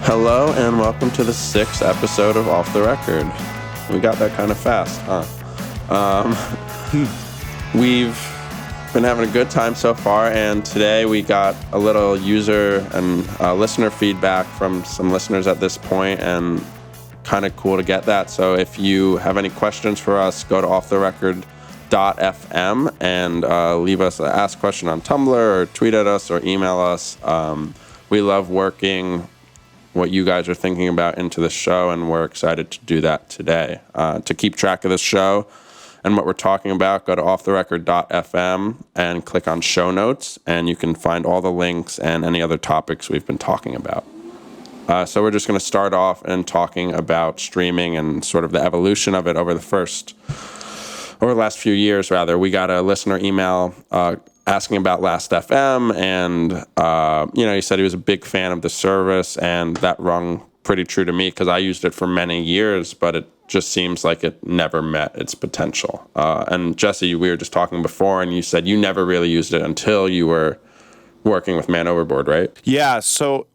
Hello and welcome to the 6th episode of Off the Record. We got that kind of fast, huh? We've been having a good time so far, and today we got a little user and listener feedback from some listeners at this point, and kind of cool to get that. So if you have any questions for us, go to offtherecord.fm and leave us an Ask Question on Tumblr, or tweet at us, or email us. We love working what you guys are thinking about into the show, and we're excited to do that today. To keep track of this show and what we're talking about, go to offtherecord.fm and click on show notes, and you can find all the links and any other topics we've been talking about. So we're just going to start off and talking about streaming and sort of the evolution of it over the last few years, rather. We got a listener email asking about Last.fm, and he said he was a big fan of the service, and that rung pretty true to me because I used it for many years, but it just seems like it never met its potential. And Jesse, we were just talking before, and you said you never really used it until you were working with Man Overboard, right? Yeah, so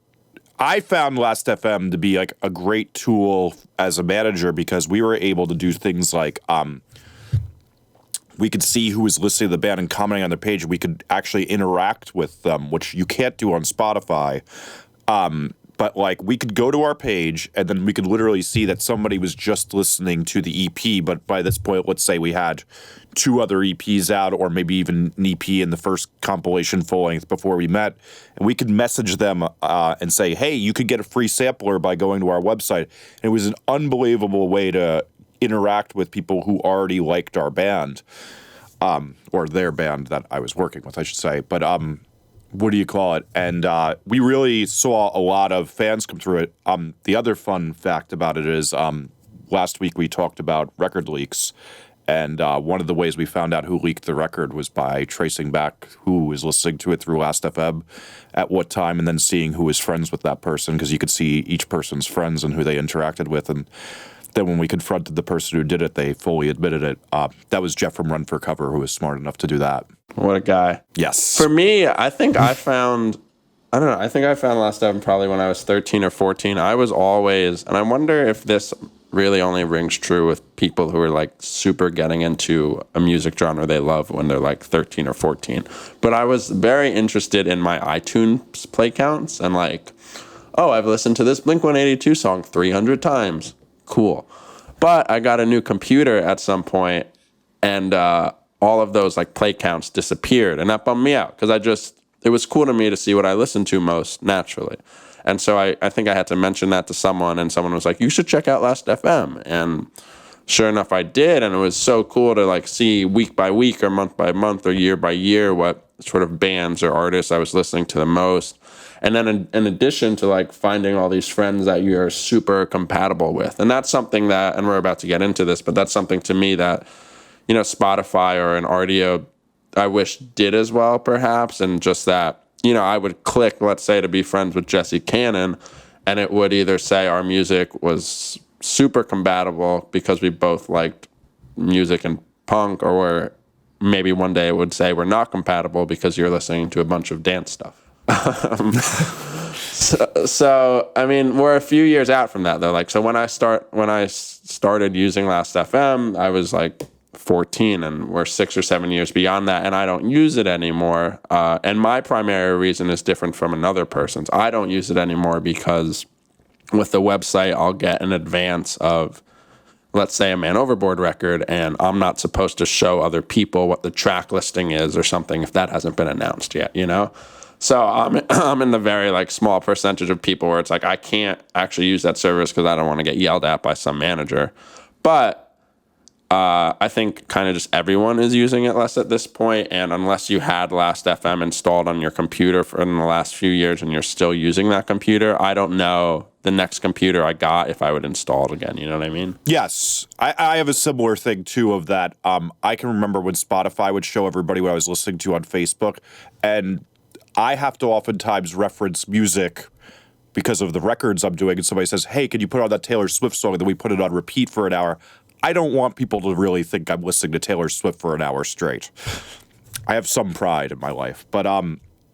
I found Last.fm to be like a great tool as a manager because we were able to do things like we could see who was listening to the band and commenting on their page. We could actually interact with them, which you can't do on Spotify. But like we could go to our page and then we could literally see that somebody was just listening to the EP. But by this point, let's say we had 2 other EPs out, or maybe even an EP in the first compilation full length before we met. And we could message them and say, hey, you could get a free sampler by going to our website. And it was an unbelievable way to interact with people who already liked our band, or their band that I was working with, I should say. But what do you call it? And we really saw a lot of fans come through it. The other fun fact about it is last week we talked about record leaks, and one of the ways we found out who leaked the record was by tracing back who was listening to it through Last.fm at what time, and then seeing who was friends with that person, because you could see each person's friends and who they interacted with. And then when we confronted the person who did it, they fully admitted it. That was Jeff from Run for Cover, who was smart enough to do that. What a guy. Yes. For me, I think I found Last.fm probably when I was 13 or 14. I was always, and I wonder if this really only rings true with people who are like super getting into a music genre they love when they're like 13 or 14. But I was very interested in my iTunes play counts, and like, oh, I've listened to this Blink-182 song 300 times. Cool. But I got a new computer at some point, and all of those like play counts disappeared, and that bummed me out because it was cool to me to see what I listened to most naturally. And so I think I had to mention that to someone, and someone was like, you should check out Last.fm. And sure enough, I did, and it was so cool to like see week by week or month by month or year by year what sort of bands or artists I was listening to the most. And then in addition to like finding all these friends that you're super compatible with. And that's something that, and we're about to get into this, but that's something to me that, Spotify or an RDO, I wish did as well, perhaps. And just that, I would click, let's say, to be friends with Jesse Cannon, and it would either say our music was super compatible because we both liked music and punk, or maybe one day it would say we're not compatible because you're listening to a bunch of dance stuff. So I mean, we're a few years out from that though. Like, so when I started using Last.fm, I was like 14, and we're 6 or 7 years beyond that, and I don't use it anymore. And my primary reason is different from another person's. I don't use it anymore because with the website, I'll get an advance of, let's say, a Man Overboard record, and I'm not supposed to show other people what the track listing is or something if that hasn't been announced yet, So I'm in the very like small percentage of people where it's like I can't actually use that service because I don't want to get yelled at by some manager. But I think kind of just everyone is using it less at this point, and unless you had Last.fm installed on your computer in the last few years and you're still using that computer, I don't know the next computer I got if I would install it again. You know what I mean? Yes. I have a similar thing, too, of that. I can remember when Spotify would show everybody what I was listening to on Facebook, and I have to oftentimes reference music because of the records I'm doing, and somebody says, hey, can you put on that Taylor Swift song? And then we put it on repeat for an hour. I don't want people to really think I'm listening to Taylor Swift for an hour straight. I have some pride in my life. But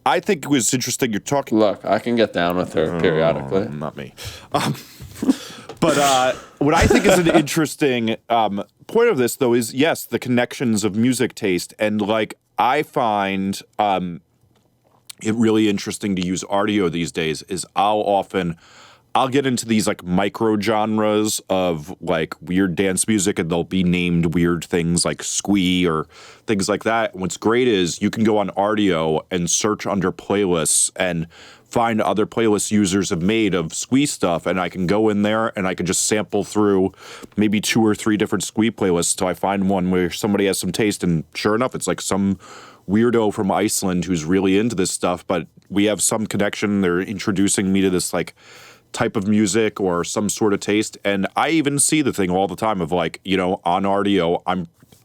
I think it was interesting. You're talking. Look, I can get down with her periodically. Not me. But what I think is an interesting point of this, though, is yes, the connections of music taste, and like I find it really interesting to use Rdio these days. Is I'll get into these like micro genres of like weird dance music, and they'll be named weird things like squee or things like that. And what's great is you can go on Rdio and search under playlists and find other playlists users have made of squee stuff, and I can go in there and I can just sample through maybe 2 or 3 different squee playlists till I find one where somebody has some taste, and sure enough, it's like some weirdo from Iceland who's really into this stuff, but we have some connection. They're introducing me to this like type of music or some sort of taste, and I even see the thing all the time of like, you know, on Rdio,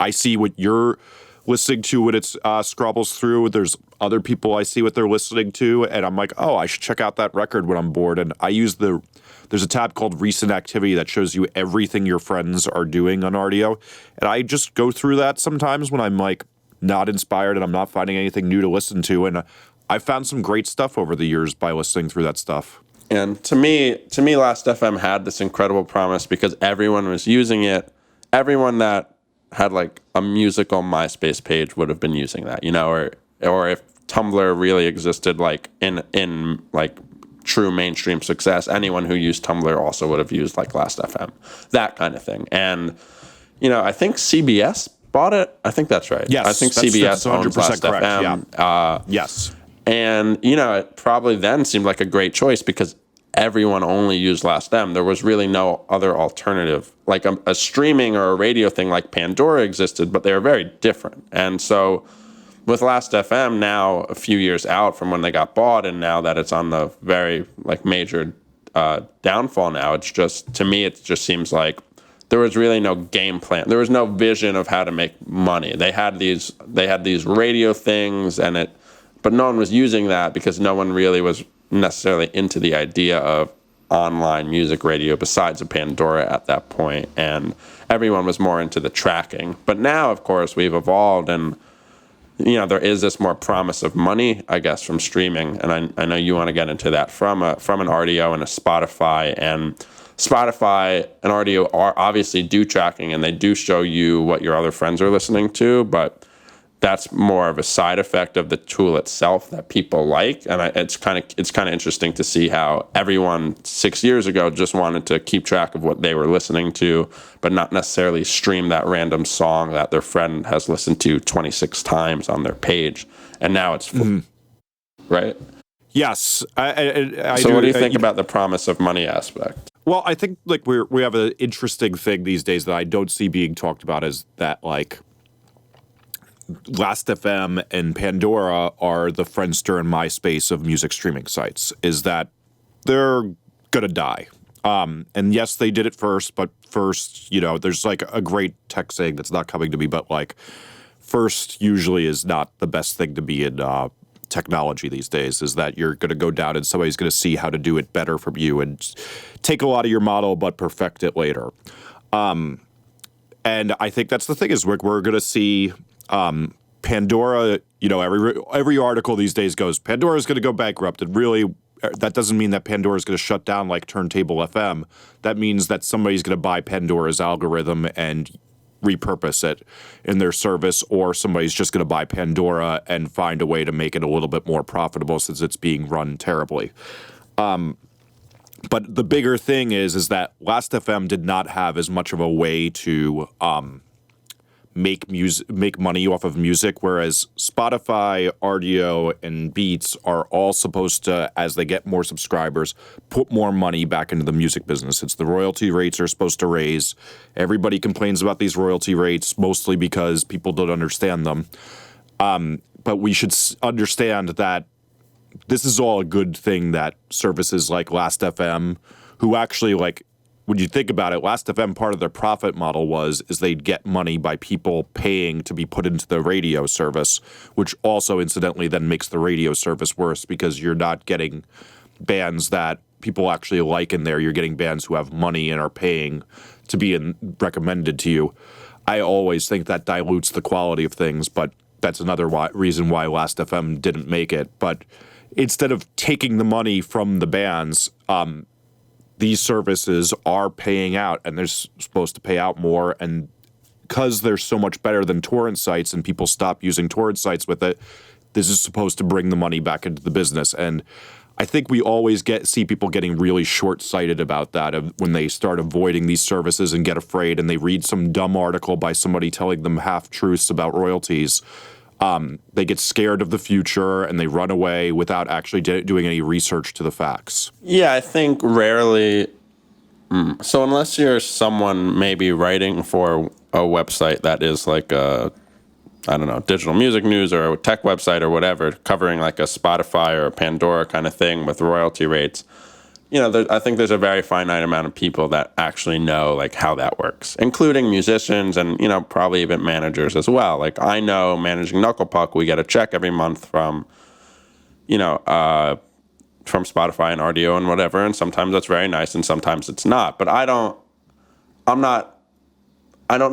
I see what you're listening to when it's scrobbles through. There's other people I see what they're listening to, and I'm like, oh, I should check out that record when I'm bored. And I use there's a tab called Recent Activity that shows you everything your friends are doing on Rdio, and I just go through that sometimes when I'm like not inspired and I'm not finding anything new to listen to, and I found some great stuff over the years by listening through that stuff. And to me, Last FM had this incredible promise because everyone was using it. Everyone that had like a musical MySpace page would have been using that, you know, or if Tumblr really existed, like in like true mainstream success, anyone who used Tumblr also would have used like Last FM, that kind of thing. And you know, I think CBS bought it. I think that's right. Yes, I think CBS owns Last correct. FM. Yeah. Yes. And, you know, it probably then seemed like a great choice because everyone only used Last M. There was really no other alternative. Like a streaming or a radio thing like Pandora existed, but they were very different. And so with Last FM now, a few years out from when they got bought, and now that it's on the very like major downfall now, it's just, to me, it just seems like there was really no game plan. There was no vision of how to make money. They had these radio things, but no one was using that because no one really was necessarily into the idea of online music radio besides a Pandora at that point, and everyone was more into the tracking. But now, of course, we've evolved, and you know, there is this more promise of money, I guess, from streaming, and I know you want to get into that from an Rdio and a Spotify, and Spotify and Rdio are obviously do tracking, and they do show you what your other friends are listening to, but that's more of a side effect of the tool itself that people like. And it's kind of interesting to see how everyone 6 years ago just wanted to keep track of what they were listening to, but not necessarily stream that random song that their friend has listened to 26 times on their page. And now it's full, right? Yes. So what do you think about the promise of money aspect? Well, I think like we have an interesting thing these days that I don't see being talked about, is that like Last FM and Pandora are the Friendster and MySpace of music streaming sites, is that they're gonna die. And yes, they did it first, but first, you know, there's like a great tech saying that's not coming to me, but like first usually is not the best thing to be in technology these days, is that you're going to go down and somebody's going to see how to do it better from you and take a lot of your model but perfect it later. And I think that's the thing, is we're going to see Pandora, you know, every article these days goes, Pandora is going to go bankrupt. And really, that doesn't mean that Pandora is going to shut down like Turntable FM. That means that somebody's going to buy Pandora's algorithm and repurpose it in their service, or somebody's just going to buy Pandora and find a way to make it a little bit more profitable since it's being run terribly. But the bigger thing is that Last FM did not have as much of a way to make money off of music, whereas Spotify, Rdio, and Beats are all supposed to, as they get more subscribers, put more money back into the music business. It's the royalty rates are supposed to raise. Everybody complains about these royalty rates, mostly because people don't understand them. But we should understand that this is all a good thing, that services like Last FM, who actually, like, when you think about it, Last FM, part of their profit model is they'd get money by people paying to be put into the radio service, which also incidentally then makes the radio service worse because you're not getting bands that people actually like in there. You're getting bands who have money and are paying to be recommended to you. I always think that dilutes the quality of things, but that's another reason why Last FM didn't make it. But instead of taking the money from the bands, these services are paying out, and they're supposed to pay out more. And because they're so much better than torrent sites and people stop using torrent sites with it, this is supposed to bring the money back into the business. And I think we always see people getting really short-sighted about that when they start avoiding these services and get afraid and they read some dumb article by somebody telling them half-truths about royalties. They get scared of the future and they run away without actually doing any research to the facts. Yeah, I think rarely. So unless you're someone maybe writing for a website that is like a, I don't know, digital music news or a tech website or whatever, covering like a Spotify or a Pandora kind of thing with royalty rates, I think there's a very finite amount of people that actually know like how that works, including musicians and, probably even managers as well. Like I know managing Knuckle Puck, we get a check every month from Spotify and RDO and whatever, and sometimes that's very nice and sometimes it's not. But I don't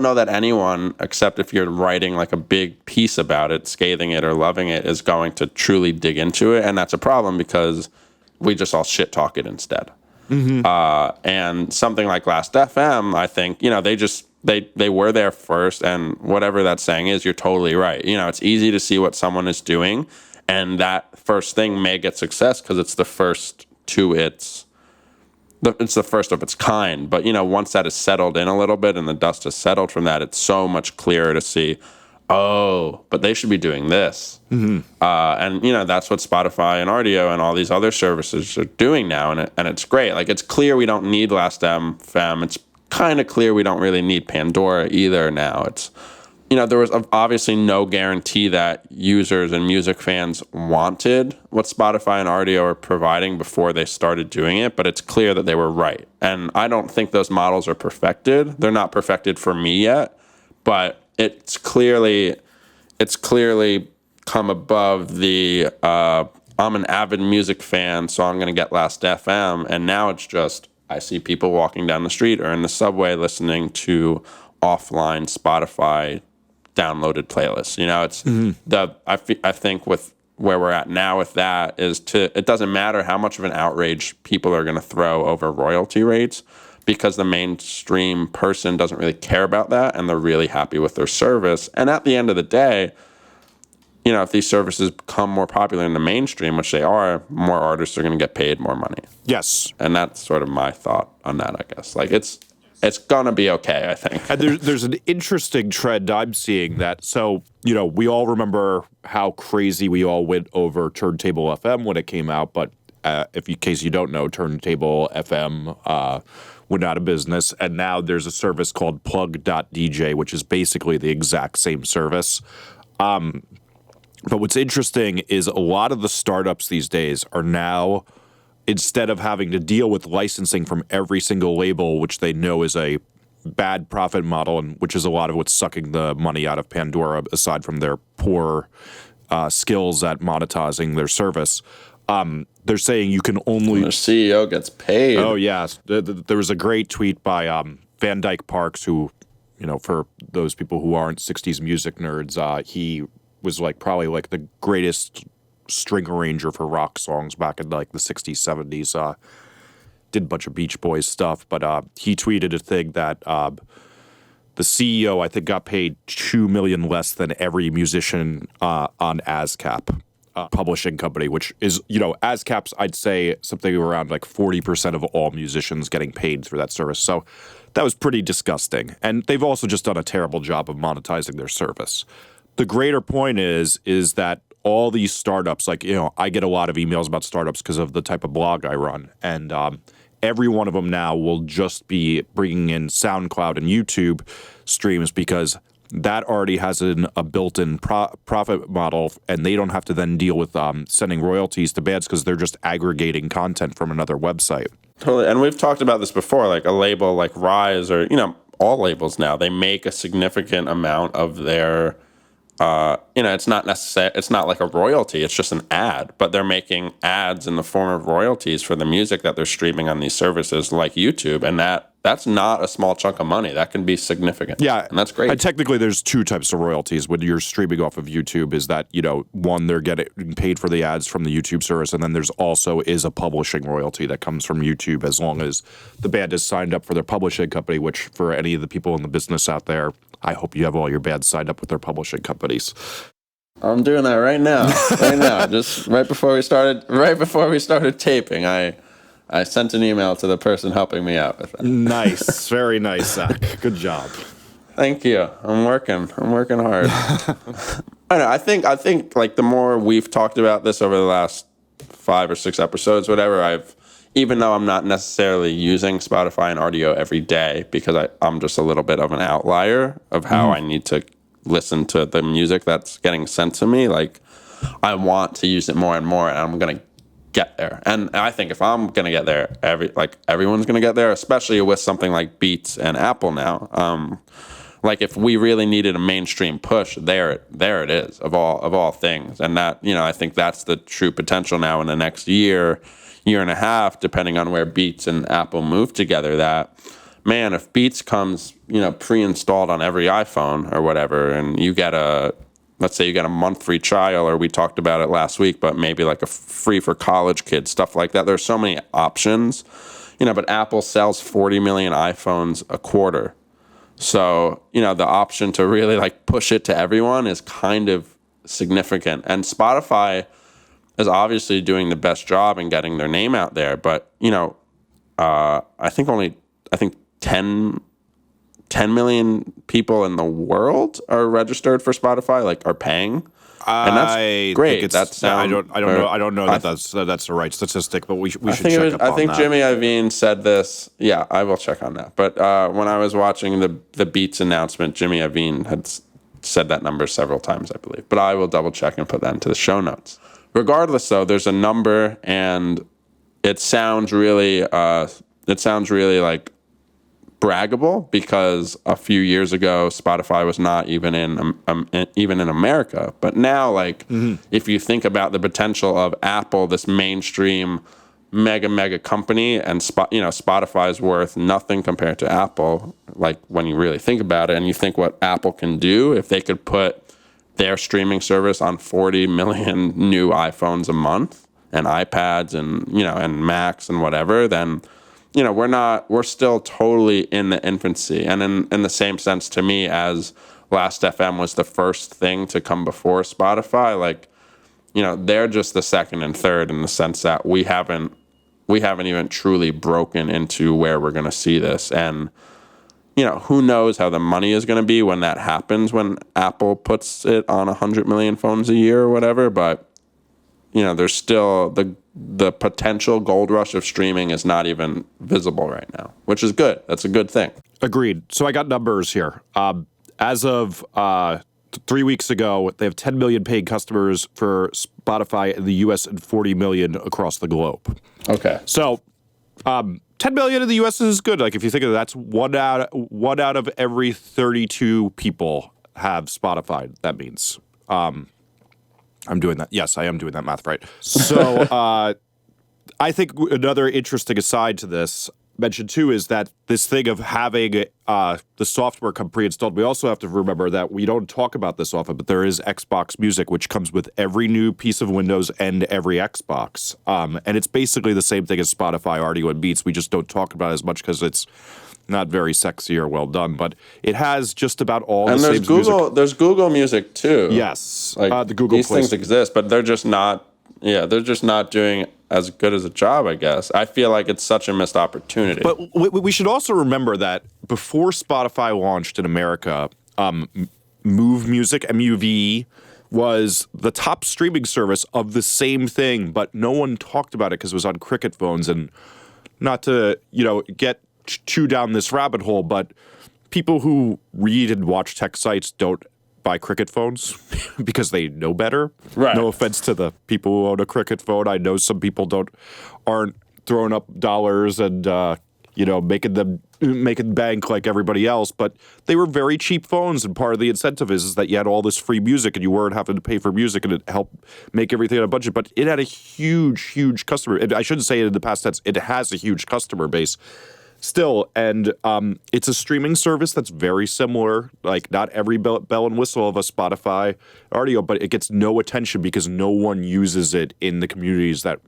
know that anyone, except if you're writing like a big piece about it, scathing it or loving it, is going to truly dig into it. And that's a problem because we just all shit talk it instead. Mm-hmm. And something like Last FM, I think, they were there first, and whatever that saying is, you're totally right. It's easy to see what someone is doing, and that first thing may get success because it's the first it's the first of its kind. But, once that is settled in a little bit and the dust has settled from that, it's so much clearer to see, but they should be doing this. Mm-hmm. And that's what Spotify and RDO and all these other services are doing now. And it's great. Like, it's clear we don't need Last FM. It's kind of clear we don't really need Pandora either now. It's, there was obviously no guarantee that users and music fans wanted what Spotify and RDO are providing before they started doing it, but it's clear that they were right. And I don't think those models are perfected. They're not perfected for me yet, but it's clearly come above the I'm an avid music fan, so I'm going to get Last FM. And now it's just, I see people walking down the street or in the subway listening to offline Spotify downloaded playlists. It's I think with where we're at now with that it doesn't matter how much of an outrage people are going to throw over royalty rates, because the mainstream person doesn't really care about that and they're really happy with their service. And at the end of the day, if these services become more popular in the mainstream, which they are, more artists are going to get paid more money. Yes. And that's sort of my thought on that, I guess. Like, it's going to be okay, I think. And there's an interesting trend I'm seeing that, so, we all remember how crazy we all went over Turntable FM when it came out, but in case you don't know, Turntable FM went out of business, and now there's a service called Plug.dj, which is basically the exact same service. But what's interesting is a lot of the startups these days are now, instead of having to deal with licensing from every single label, which they know is a bad profit model, and which is a lot of what's sucking the money out of Pandora, aside from their poor skills at monetizing their service, they're saying you can only... Their CEO gets paid. Oh, yes. There was a great tweet by Van Dyke Parks, who, for those people who aren't 60s music nerds, he was probably the greatest string arranger for rock songs back in the 60s, 70s. Did a bunch of Beach Boys stuff, but he tweeted a thing that the CEO, I think, got paid $2 million less than every musician on ASCAP, publishing company, which is, ASCAP's, I'd say, something around 40% of all musicians getting paid through that service. So that was pretty disgusting. And they've also just done a terrible job of monetizing their service. The greater point is that all these startups, I get a lot of emails about startups because of the type of blog I run, and every one of them now will just be bringing in SoundCloud and YouTube streams, because that already has a built-in profit model, and they don't have to then deal with sending royalties to bands because they're just aggregating content from another website. Totally, and we've talked about this before, like a label like Rise, or all labels now, they make a significant amount of their it's not necessary. It's not like a royalty. It's just an ad, but they're making ads in the form of royalties for the music that they're streaming on these services like YouTube, and that's not a small chunk of money. That can be significant. Yeah, and that's great. And technically, there's two types of royalties when you're streaming off of YouTube. Is that one, they're getting paid for the ads from the YouTube service, and then there's also is a publishing royalty that comes from YouTube as long as the band is signed up for their publishing company. Which for any of the people in the business out there, I hope you have all your bands signed up with their publishing companies. I'm doing that right now. Just right before we started taping, I sent an email to the person helping me out with that. Nice, very nice, Zach. Good job. Thank you. I'm working hard. I know. I think like the more we've talked about this over the last 5 or 6 episodes, whatever, even though I'm not necessarily using Spotify and RDO every day because I'm just a little bit of an outlier of how I need to listen to the music that's getting sent to me. Like, I want to use it more and more, and I'm gonna get there. And I think if I'm gonna get there, everyone's gonna get there, especially with something like Beats and Apple now. Like, if we really needed a mainstream push, there it is of all things. And that, I think that's the true potential now in the next year and a half, depending on where Beats and Apple move together. That, man, if Beats comes, pre-installed on every iPhone or whatever, and let's say you get a month free trial, or we talked about it last week, but maybe like a free for college kids, stuff like that. There's so many options, but Apple sells 40 million iPhones a quarter. So, the option to really like push it to everyone is kind of significant. And Spotify is obviously doing the best job in getting their name out there. But, I think 10 million people in the world are registered for Spotify, like are paying. And that's great. I don't know that that's the right statistic, but we should check up on that. I think Jimmy Iovine said this. Yeah, I will check on that. But when I was watching the Beats announcement, Jimmy Iovine had said that number several times, I believe. But I will double check and put that into the show notes. Regardless, though, there's a number, and it sounds really like braggable, because a few years ago Spotify was not even in America. But now, like, if you think about the potential of Apple, this mainstream mega company, and Spotify's worth nothing compared to Apple, like, when you really think about it, and you think what Apple can do if they could put their streaming service on 40 million new iPhones a month and iPads and and Macs and whatever, then we're still totally in the infancy. And in the same sense, to me, as Last FM was the first thing to come before Spotify, like, they're just the second and third, in the sense that we haven't even truly broken into where we're going to see this. And, who knows how the money is going to be when that happens, when Apple puts it on 100 million phones a year or whatever. But, there's still the potential gold rush of streaming is not even visible right now, which is good. That's a good thing. Agreed. So I got numbers here. As of 3 weeks ago, they have 10 million paid customers for Spotify in the U.S. and 40 million across the globe. Okay. So 10 million in the U.S. is good. Like, if you think of it, that's one out of every 32 people have Spotify. That means. I'm doing that. Yes, I am doing that math right. So I think another interesting aside to this, mentioned too, is that this thing of having the software come pre-installed, we also have to remember that we don't talk about this often, but there is Xbox Music, which comes with every new piece of Windows and every Xbox. And it's basically the same thing as Spotify, RDO, and Beats. We just don't talk about it as much because it's not very sexy or well done, but it has just about all the same music. There's Google Music too. Yes, like, the Google these things exist, but they're just not. Yeah, they're just not doing as good as a job, I guess. I feel like it's such a missed opportunity. But we should also remember that before Spotify launched in America, Move Music, MUV, was the top streaming service of the same thing, but no one talked about it because it was on Cricket phones. And not to get too down this rabbit hole, but people who read and watch tech sites don't buy Cricket phones because they know better. Right. No offense to the people who own a Cricket phone. I know some people aren't throwing up dollars and making bank like everybody else, but they were very cheap phones, and part of the incentive is that you had all this free music and you weren't having to pay for music, and it helped make everything on a budget. But it had a huge customer. I shouldn't say it in the past tense. It has a huge customer base still, and it's a streaming service that's very similar. Like, not every bell and whistle of a Spotify audio, but it gets no attention because no one uses it in the communities that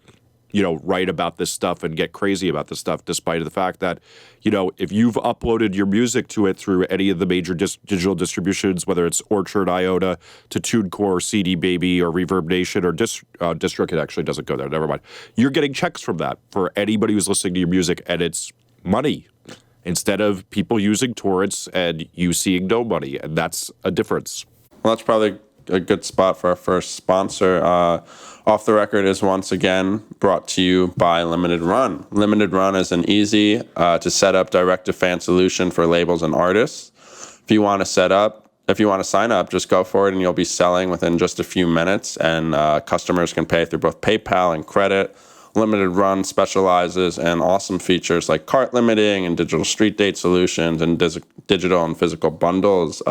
write about this stuff and get crazy about this stuff, despite the fact that, if you've uploaded your music to it through any of the major digital distributions, whether it's Orchard, IOTA, to TuneCore, CD Baby, or Reverb Nation, or Distro, it actually doesn't go there, never mind. You're getting checks from that for anybody who's listening to your music, and it's money instead of people using torrents and you seeing no money, and that's a difference. Well, that's probably a good spot for our first sponsor. Off the Record is once again brought to you by Limited Run. Limited Run is an easy to set up direct-to-fan solution for labels and artists. If you want to sign up, just go for it, and you'll be selling within just a few minutes, and customers can pay through both PayPal and credit. Limited Run specializes in awesome features like cart limiting and digital street date solutions and digital and physical bundles.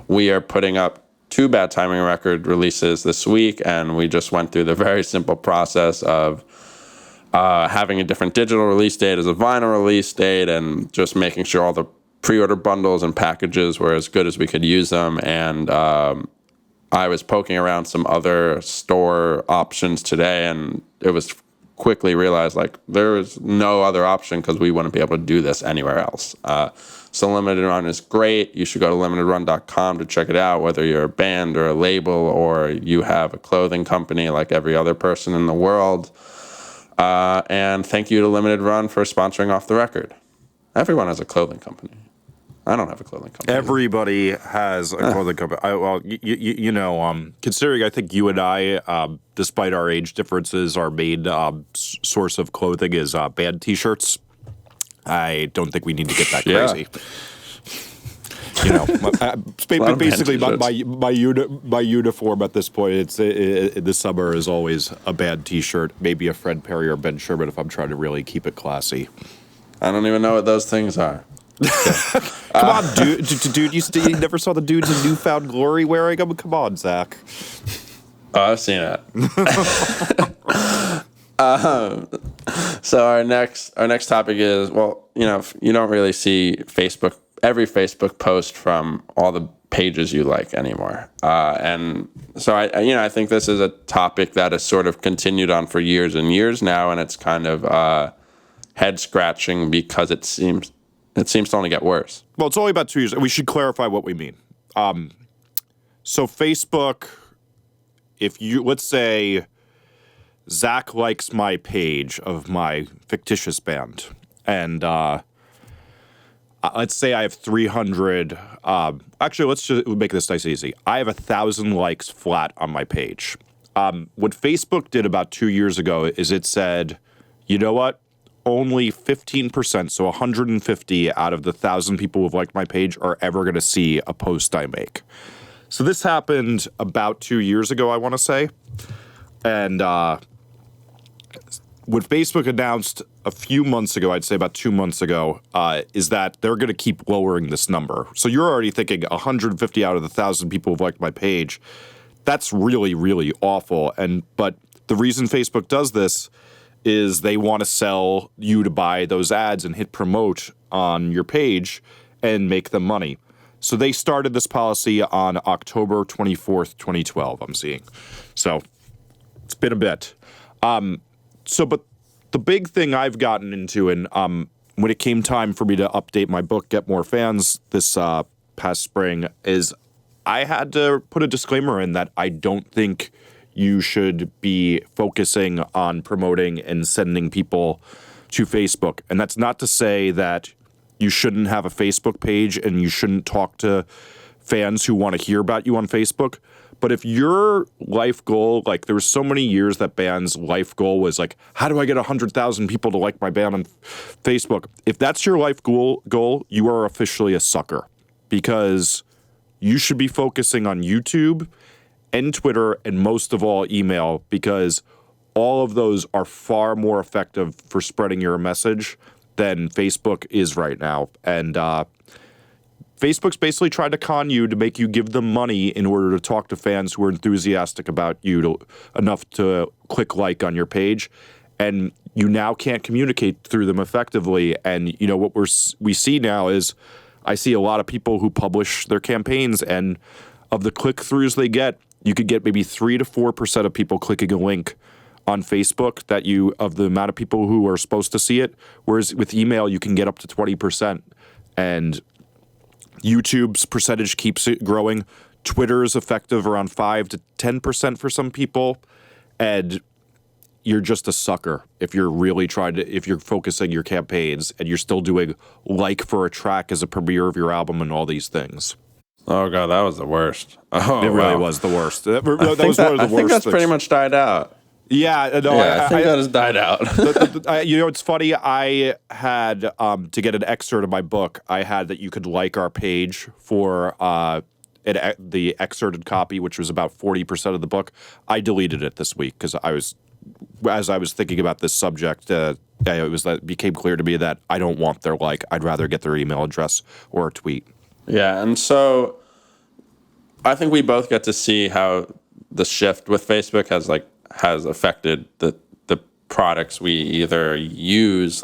We are putting up 2 Bad Timing record releases this week, and we just went through the very simple process of having a different digital release date as a vinyl release date, and just making sure all the pre-order bundles and packages were as good as we could use them. And I was poking around some other store options today, and it was quickly realized there is no other option because we wouldn't be able to do this anywhere else. So Limited Run is great. You should go to limitedrun.com to check it out, whether you're a band or a label or you have a clothing company like every other person in the world. And thank you to Limited Run for sponsoring Off the Record. Everyone has a clothing company. I don't have a clothing company. Everybody has a clothing company. Considering I think you and I, despite our age differences, our main source of clothing is band T-shirts. I don't think we need to get that crazy. Basically, my uniform at this point, it's this summer is always a band T-shirt, maybe a Fred Perry or Ben Sherman if I'm trying to really keep it classy. I don't even know what those things are. Come on, dude! You never saw the dudes in Newfound Glory wearing them? Come on, Zach. Oh, I've seen it. So our next topic is, you don't really see every Facebook post from all the pages you like anymore, and so I think this is a topic that has sort of continued on for years and years now, and it's kind of head scratching because it seems to only get worse. Well, it's only about 2 years. We should clarify what we mean. So Facebook, let's say Zack likes my page of my fictitious band, and let's say I have 300. Actually, let's just make this nice and easy. I have 1,000 likes flat on my page. What Facebook did about 2 years ago is it said, you know what? Only 15%, so 150 out of the 1,000 people who've liked my page are ever going to see a post I make. So this happened about 2 years ago, I want to say. And what Facebook announced a few months ago, I'd say about 2 months ago, is that they're going to keep lowering this number. So you're already thinking 150 out of the 1,000 people who've liked my page. That's really, really awful. But the reason Facebook does this is they want to sell you to buy those ads and hit promote on your page and make them money. So they started this policy on October 24th, 2012, I'm seeing. So it's been a bit. But the big thing I've gotten into, and when it came time for me to update my book, Get More Fans, this past spring, is I had to put a disclaimer in that I don't think you should be focusing on promoting and sending people to Facebook. And that's not to say that you shouldn't have a Facebook page and you shouldn't talk to fans who want to hear about you on Facebook. But if your life goal, there were so many years that bands' life goal was how do I get 100,000 people to like my band on Facebook? If that's your life goal, you are officially a sucker, because you should be focusing on YouTube and Twitter, and most of all, email, because all of those are far more effective for spreading your message than Facebook is right now. And Facebook's basically tried to con you to make you give them money in order to talk to fans who are enthusiastic about you enough to click like on your page. And you now can't communicate through them effectively. And, what we see now is I see a lot of people who publish their campaigns, and of the click-throughs they get, you could get maybe 3 to 4% of people clicking a link on Facebook of the amount of people who are supposed to see it. Whereas with email, you can get up to 20%. And YouTube's percentage keeps it growing. Twitter is effective around 5 to 10% for some people. And you're just a sucker if you're really if you're focusing your campaigns and you're still doing like for a track as a premiere of your album and all these things. Oh God, that was the worst. Oh, it really was the worst. That was one of the worst I think that's things. Pretty much died out. Yeah, no, I think that has died out. It's funny. I had to get an excerpt of my book. I had that you could like our page for the excerpted copy, which was about 40% of the book. I deleted it this week because as I was thinking about this subject, it became clear to me that I don't want their like. I'd rather get their email address or a tweet. Yeah, and so I think we both get to see how the shift with Facebook has affected the products we either use,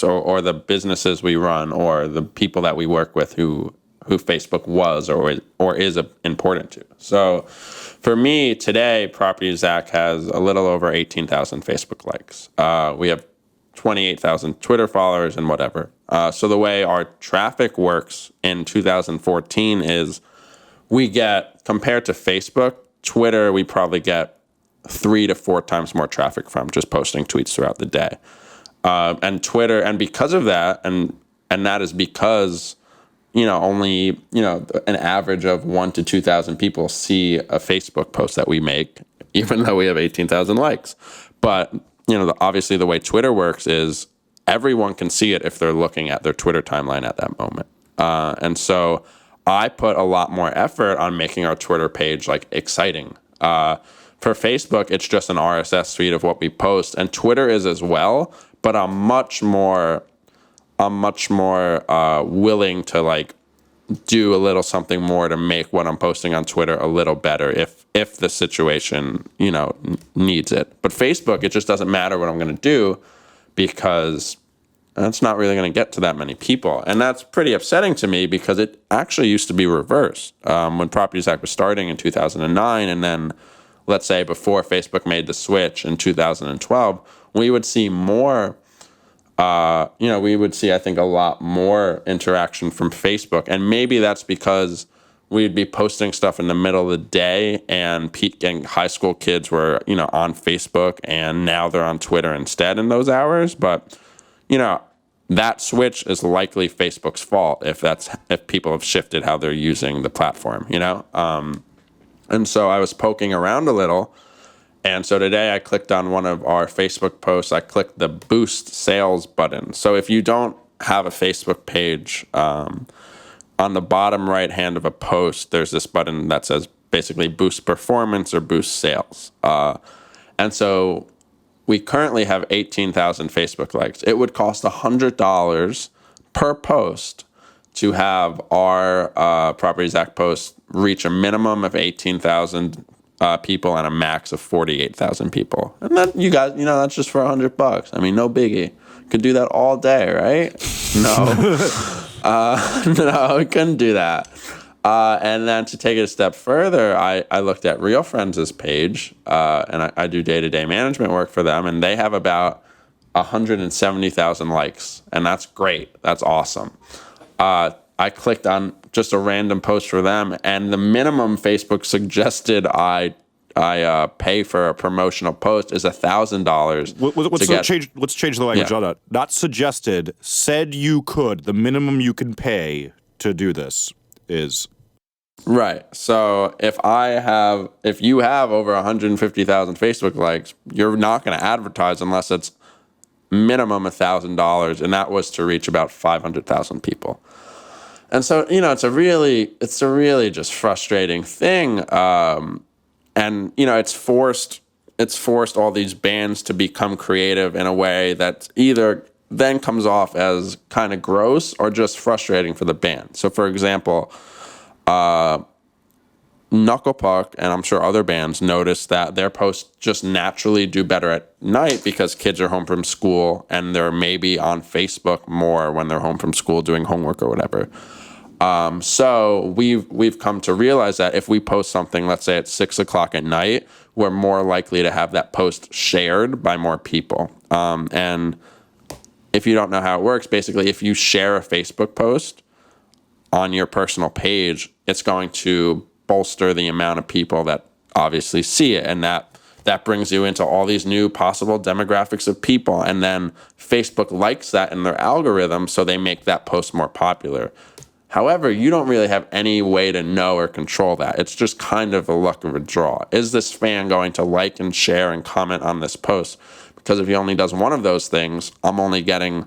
or the businesses we run, or the people that we work with who Facebook was or is important to. So for me today, Property Zack has a little over 18,000 Facebook likes. We have 28,000 Twitter followers and whatever. So the way our traffic works in 2014 is we get, compared to Facebook, Twitter, we probably get 3 to 4 times more traffic from just posting tweets throughout the day. And Twitter, and because of that, and that is because, only, an average of 1,000 to 2,000 people see a Facebook post that we make, even though we have 18,000 likes. But, obviously the way Twitter works is everyone can see it if they're looking at their Twitter timeline at that moment. And so I put a lot more effort on making our Twitter page exciting. For Facebook, it's just an RSS feed of what we post, and Twitter is as well. But I'm much more willing to do a little something more to make what I'm posting on Twitter a little better if the situation needs it. But Facebook, it just doesn't matter what I'm going to do because that's not really going to get to that many people, and that's pretty upsetting to me because it actually used to be reversed when Property Zack was starting in 2009, and then let's say before Facebook made the switch in 2012, we would see more. We would see, I think, a lot more interaction from Facebook. And maybe that's because we'd be posting stuff in the middle of the day and high school kids were, on Facebook and now they're on Twitter instead in those hours. But, that switch is likely Facebook's fault if people have shifted how they're using the platform, And so I was poking around a little. And so today I clicked on one of our Facebook posts. I clicked the boost sales button. So if you don't have a Facebook page, on the bottom right hand of a post, there's this button that says basically boost performance or boost sales. And so we currently have 18,000 Facebook likes. It would cost $100 per post to have our Property Zack post reach a minimum of 18,000 people and a max of 48,000 people. And then you guys, that's just for $100. I mean, no biggie. Could do that all day, right? No. No, we couldn't do that. And then to take it a step further, I looked at Real Friends' page, and I do day-to-day management work for them, and they have about 170,000 likes, and that's great. That's awesome. I clicked on just a random post for them, and the minimum Facebook suggested I pay for a promotional post is $1,000. Let's change the language on that. Not suggested, said you could. The minimum you can pay to do this is right. So if you have over 150,000 Facebook likes, you're not going to advertise unless it's minimum $1,000, and that was to reach about 500,000 people. And so, it's a really just frustrating thing. And, it's forced all these bands to become creative in a way that's either then comes off as kind of gross or just frustrating for the band. So, for example, Knucklepuck, and I'm sure other bands, notice that their posts just naturally do better at night because kids are home from school and they're maybe on Facebook more when they're home from school doing homework or whatever. So we've come to realize that if we post something, let's say at 6 o'clock at night, we're more likely to have that post shared by more people. And if you don't know how it works, basically, if you share a Facebook post on your personal page, it's going to bolster the amount of people that obviously see it. And that brings you into all these new possible demographics of people. And then Facebook likes that in their algorithm, so they make that post more popular. However, you don't really have any way to know or control that. It's just kind of a luck of a draw. Is this fan going to like and share and comment on this post? Because if he only does one of those things, I'm only getting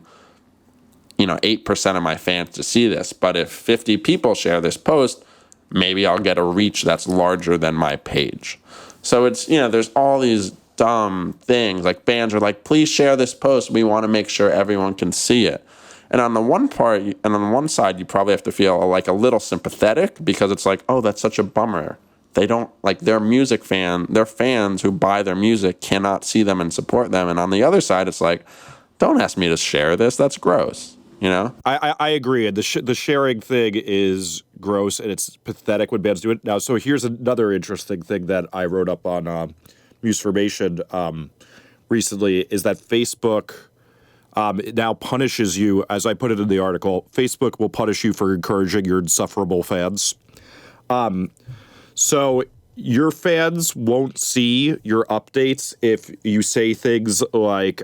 8% of my fans to see this. But if 50 people share this post, maybe I'll get a reach that's larger than my page. So it's, there's all these dumb things. Like bands are like, please share this post. We want to make sure everyone can see it. And on the one side, you probably have to feel like a little sympathetic because it's like, oh, that's such a bummer. They don't like their fans who buy their music cannot see them and support them. And on the other side, it's like, don't ask me to share this. That's gross. I agree. The sharing thing is gross, and it's pathetic when bands do it. Now, so here's another interesting thing that I wrote up on Musformation recently, is that Facebook it now punishes you, as I put it in the article. Facebook will punish you for encouraging your insufferable fans. So your fans won't see your updates if you say things like,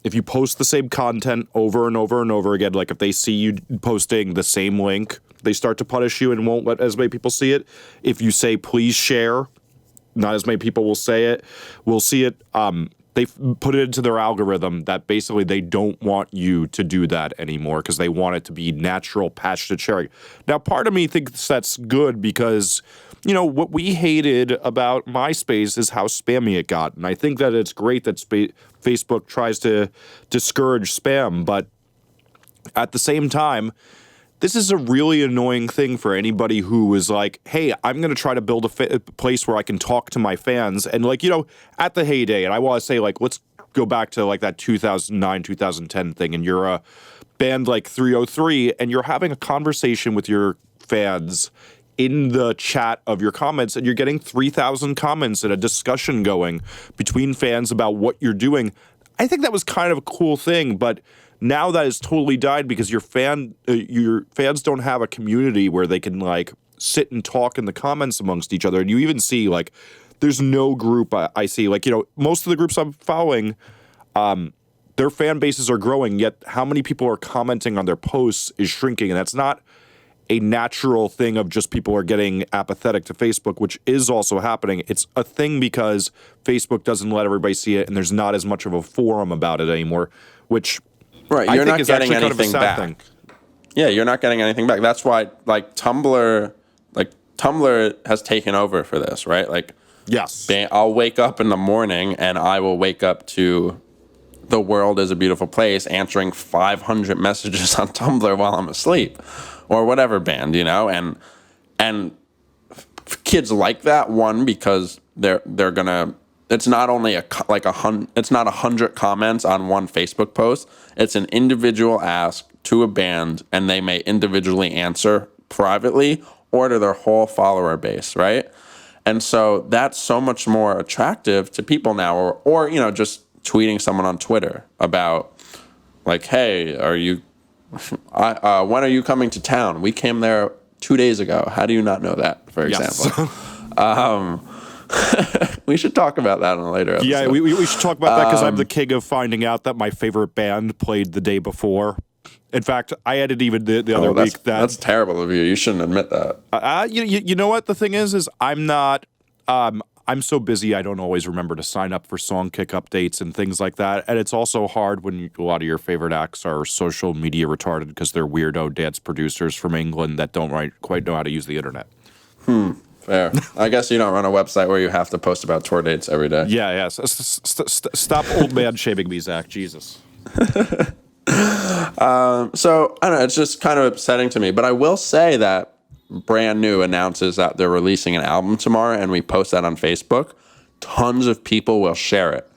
if you post the same content over and over and over again, like if they see you posting the same link, they start to punish you and won't let as many people see it. If you say, please share, not as many people will see it. They put it into their algorithm that basically they don't want you to do that anymore because they want it to be natural, passionate sharing. Now, part of me thinks that's good because, what we hated about MySpace is how spammy it got. And I think that it's great that Facebook tries to discourage spam. But at the same time, this is a really annoying thing for anybody who is like, hey, I'm going to try to build a place where I can talk to my fans. And at the heyday, and I want to say, let's go back to that 2009, 2010 thing. And you're a band like 303 and you're having a conversation with your fans in the chat of your comments, and you're getting 3,000 comments and a discussion going between fans about what you're doing. I think that was kind of a cool thing, but now that has totally died because your fans don't have a community where they can sit and talk in the comments amongst each other. And you even see there's no group I see most of the groups I'm following, their fan bases are growing, yet how many people are commenting on their posts is shrinking. And that's not a natural thing of just people are getting apathetic to Facebook, which is also happening. It's a thing because Facebook doesn't let everybody see it and there's not as much of a forum about it anymore, which right, you're not getting anything back. Yeah, you're not getting anything back. That's why Tumblr has taken over for this, right? Yes. I'll wake up in the morning and I will wake up to the world is a beautiful place answering 500 messages on Tumblr while I'm asleep or whatever band, and kids like that one because they're gonna. It's not only it's not 100 comments on one Facebook post. It's an individual ask to a band, and they may individually answer privately or to their whole follower base, right? And so that's so much more attractive to people now, or just tweeting someone on Twitter about hey, when are you coming to town? We came there 2 days ago. How do you not know that, for example? Yes. We should talk about that in a later episode. Yeah, we should talk about that because I'm the king of finding out that my favorite band played the day before. In fact, I added even the other week that... That's terrible of you. You shouldn't admit that. You know what the thing is I'm not... I'm so busy I don't always remember to sign up for Songkick updates and things like that. And it's also hard when a lot of your favorite acts are social media retarded because they're weirdo dance producers from England that don't quite know how to use the internet. Fair. I guess you don't run a website where you have to post about tour dates every day. Yeah. Stop old man shaming me, Zach. Jesus. So I don't know. It's just kind of upsetting to me. But I will say that Brand New announces that they're releasing an album tomorrow, and we post that on Facebook. Tons of people will share it,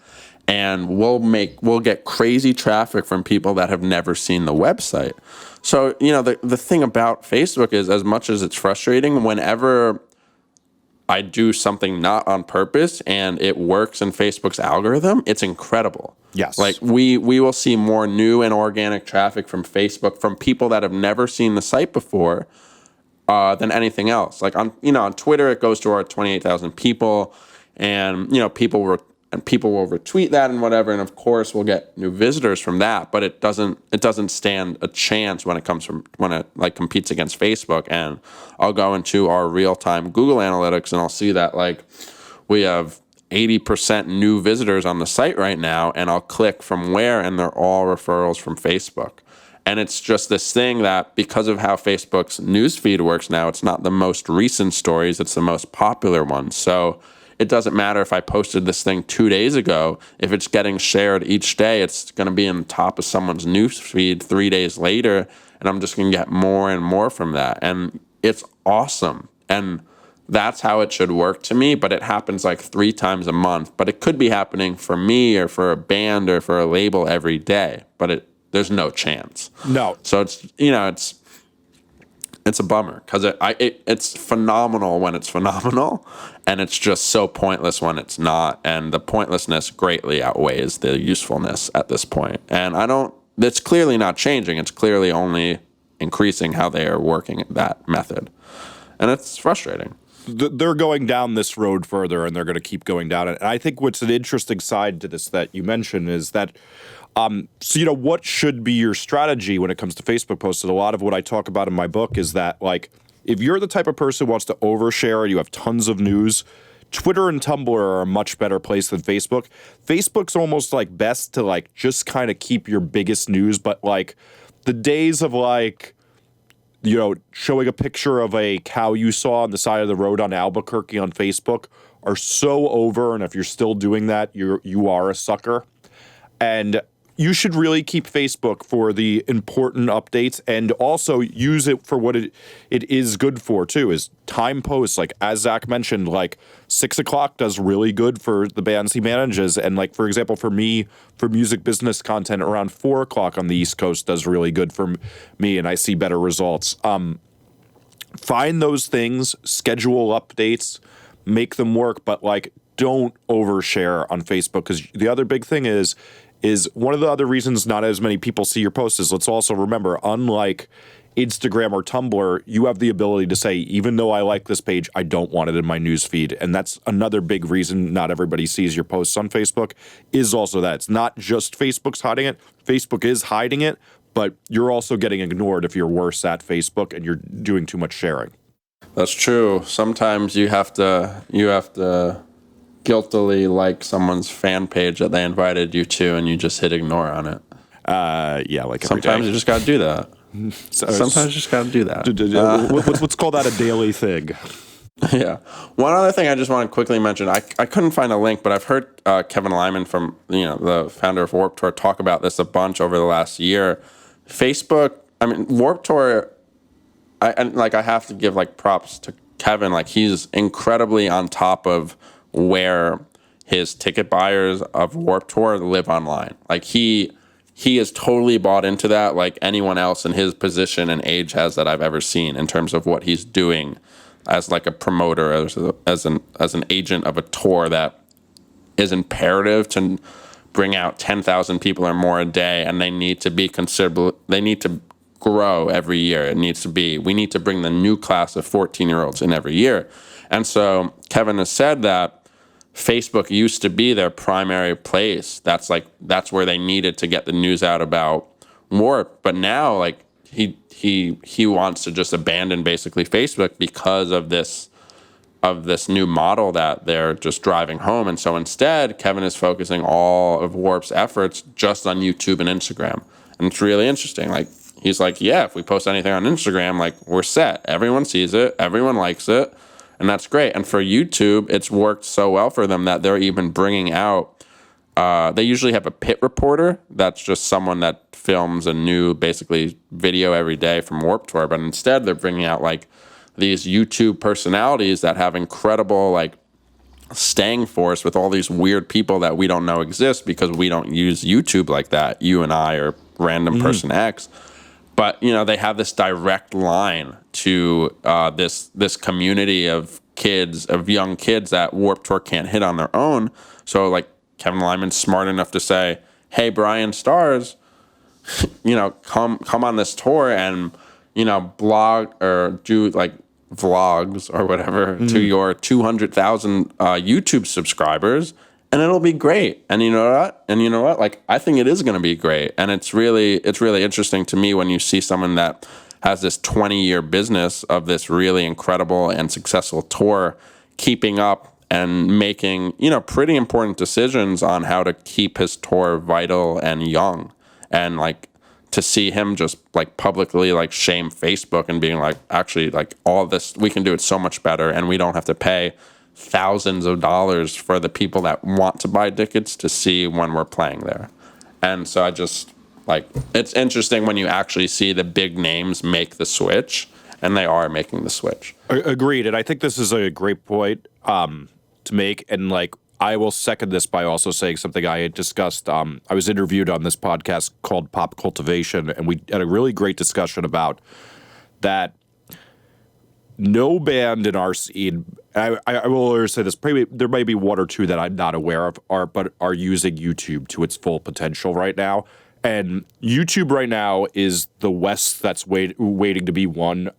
and we'll get crazy traffic from people that have never seen the website. So the thing about Facebook is, as much as it's frustrating, whenever I do something not on purpose and it works in Facebook's algorithm, it's incredible. Yes. Like we will see more new and organic traffic from Facebook from people that have never seen the site before than anything else. Like on Twitter, it goes to our 28,000 people, and people will retweet that and whatever, and of course we'll get new visitors from that. But it doesn't stand a chance when it like competes against Facebook. And I'll go into our real time Google Analytics and I'll see that like we have 80% new visitors on the site right now, and I'll click from where, and they're all referrals from Facebook. And it's just this thing that because of how Facebook's newsfeed works now, it's not the most recent stories, it's the most popular ones. So it doesn't matter if I posted this thing 2 days ago. If it's getting shared each day, it's going to be in the top of someone's newsfeed 3 days later, and I'm just going to get more and more from that. And it's awesome. And that's how it should work to me, but it happens like 3 times a month. But it could be happening for me or for a band or for a label every day, but there's no chance. No. So it's a bummer because it's phenomenal when it's phenomenal, and it's just so pointless when it's not. And the pointlessness greatly outweighs the usefulness at this point. And it's clearly not changing. It's clearly only increasing how they are working that method. And it's frustrating. They're going down this road further, and they're going to keep going down it. And I think what's an interesting side to this that you mentioned is that, so what should be your strategy when it comes to Facebook posts? And a lot of what I talk about in my book is that, like, if you're the type of person who wants to overshare and you have tons of news, Twitter and Tumblr are a much better place than Facebook. Facebook's almost like best to like just kind of keep your biggest news, but like the days of like, showing a picture of a cow you saw on the side of the road on Albuquerque on Facebook are so over. And if you're still doing that, you are a sucker. And you should really keep Facebook for the important updates, and also use it for what it is good for too, is time posts. Like as Zack mentioned, like 6 o'clock does really good for the bands he manages. And like, for example, for me, for music business content, around 4 o'clock on the East Coast does really good for me, and I see better results. Find those things, schedule updates, make them work, but like don't overshare on Facebook, because the other big thing is one of the other reasons not as many people see your posts is, let's also remember, unlike Instagram or Tumblr, you have the ability to say, even though I like this page, I don't want it in my news feed. And that's another big reason not everybody sees your posts on Facebook, is also that it's not just Facebook's hiding it. Facebook is hiding it, but you're also getting ignored if you're worse at Facebook and you're doing too much sharing. That's true. Sometimes you have to guiltily like someone's fan page that they invited you to, and you just hit ignore on it. Yeah, like every sometimes day. You just got to do that. Sometimes you just got to do that. Let's call that a daily thing. Yeah. One other thing I just want to quickly mention, I couldn't find a link, but I've heard Kevin Lyman from the founder of Warped Tour talk about this a bunch over the last year. Warped Tour, I have to give like props to Kevin. Like, he's incredibly on top of where his ticket buyers of Warped Tour live online. Like he is totally bought into that, like anyone else in his position and age has that I've ever seen, in terms of what he's doing as like a promoter, as an agent of a tour that is imperative to bring out 10,000 people or more a day, and they need to be they need to grow every year. We need to bring the new class of 14-year-olds in every year. And so Kevin has said that Facebook used to be their primary place. That's where they needed to get the news out about Warp. But now, like, he wants to just abandon basically Facebook because of this new model that they're just driving home. And so instead, Kevin is focusing all of Warp's efforts just on YouTube and Instagram. And it's really interesting. Like, he's like, yeah, if we post anything on Instagram, like, we're set. Everyone sees it. Everyone likes it. And that's great. And for YouTube, it's worked so well for them that they're even bringing out they usually have a pit reporter. That's just someone that films a new, basically, video every day from Warped Tour. But instead, they're bringing out like these YouTube personalities that have incredible like staying force with all these weird people that we don't know exist because we don't use YouTube like that. You and I or random person X. But they have this direct line to this community of young kids that Warped Tour can't hit on their own. So like Kevin Lyman's smart enough to say, "Hey, Brian Stars, come on this tour and blog or do like vlogs or whatever to your 200,000 YouTube subscribers." And it'll be great. And you know what? Like, I think it is going to be great. And it's really interesting to me when you see someone that has this 20-year business of this really incredible and successful tour, keeping up and making, pretty important decisions on how to keep his tour vital and young. And like to see him just like publicly like shame Facebook and being like, actually, like all this, we can do it so much better and we don't have to pay thousands of dollars for the people that want to buy tickets to see when we're playing there. And so I just like, it's interesting when you actually see the big names make the switch, and they are making the switch. Agreed. And I think this is a great point to make. And like, I will second this by also saying something I had discussed. I was interviewed on this podcast called Pop Cultivation, and we had a really great discussion about that. No band in our scene, I will always say this, there may be one or two that I'm not aware of, are using YouTube to its full potential right now. And YouTube right now is the West that's waiting to be won.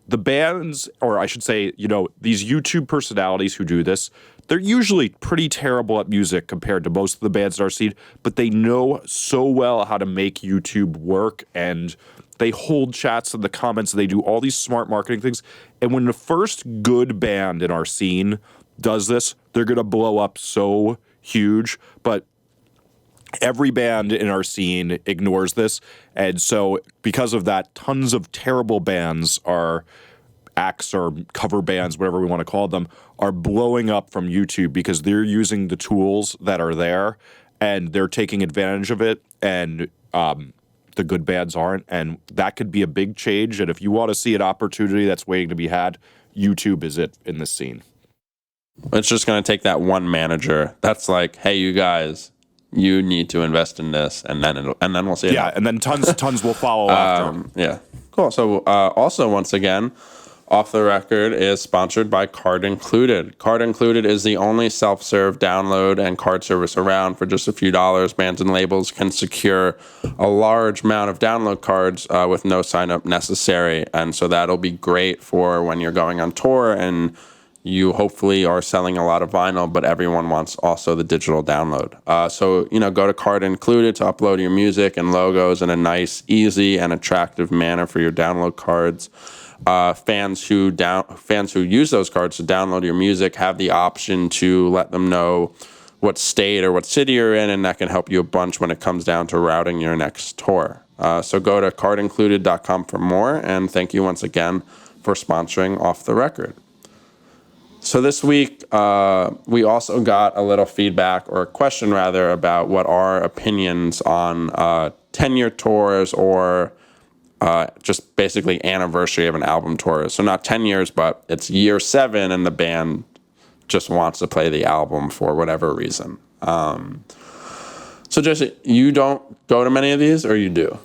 The bands, or I should say, these YouTube personalities who do this, they're usually pretty terrible at music compared to most of the bands in our scene, but they know so well how to make YouTube work, and they hold chats in the comments, and they do all these smart marketing things. And when the first good band in our scene does this, they're going to blow up so huge. But every band in our scene ignores this. And so because of that, tons of terrible bands acts or cover bands, whatever we want to call them, are blowing up from YouTube because they're using the tools that are there and they're taking advantage of it. And the good bands aren't, and that could be a big change. And if you want to see an opportunity that's waiting to be had, YouTube is it in this scene. It's just going to take that one manager that's like, "Hey, you guys, you need to invest in this," and then we'll see it. Yeah, and then tons will follow after. Yeah, cool. So also, once again, Off the Record is sponsored by Card Included. Card Included is the only self-serve download and card service around. For just a few dollars, bands and labels can secure a large amount of download cards with no sign-up necessary. And so that'll be great for when you're going on tour and you hopefully are selling a lot of vinyl, but everyone wants also the digital download. So go to Card Included to upload your music and logos in a nice, easy, and attractive manner for your download cards. Fans who use those cards to download your music have the option to let them know what state or what city you're in, and that can help you a bunch when it comes down to routing your next tour. So go to cardincluded.com for more, and thank you once again for sponsoring Off the Record. So this week, we also got a little feedback, or a question rather, about what our opinions on 10-year tours or just basically anniversary of an album tour. So not 10 years, but it's year 7 and the band just wants to play the album for whatever reason. So Jesse, you don't go to many of these, or you do?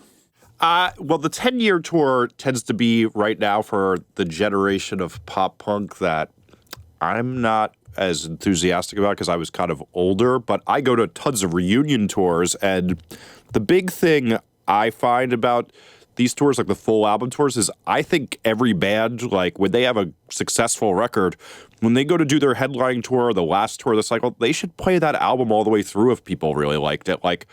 Well, the 10-year tour tends to be right now for the generation of pop punk that I'm not as enthusiastic about because I was kind of older, but I go to tons of reunion tours, and the big thing I find about these tours, like the full album tours, is I think every band, like when they have a successful record, when they go to do their headlining tour or the last tour of the cycle, they should play that album all the way through if people really liked it. Like,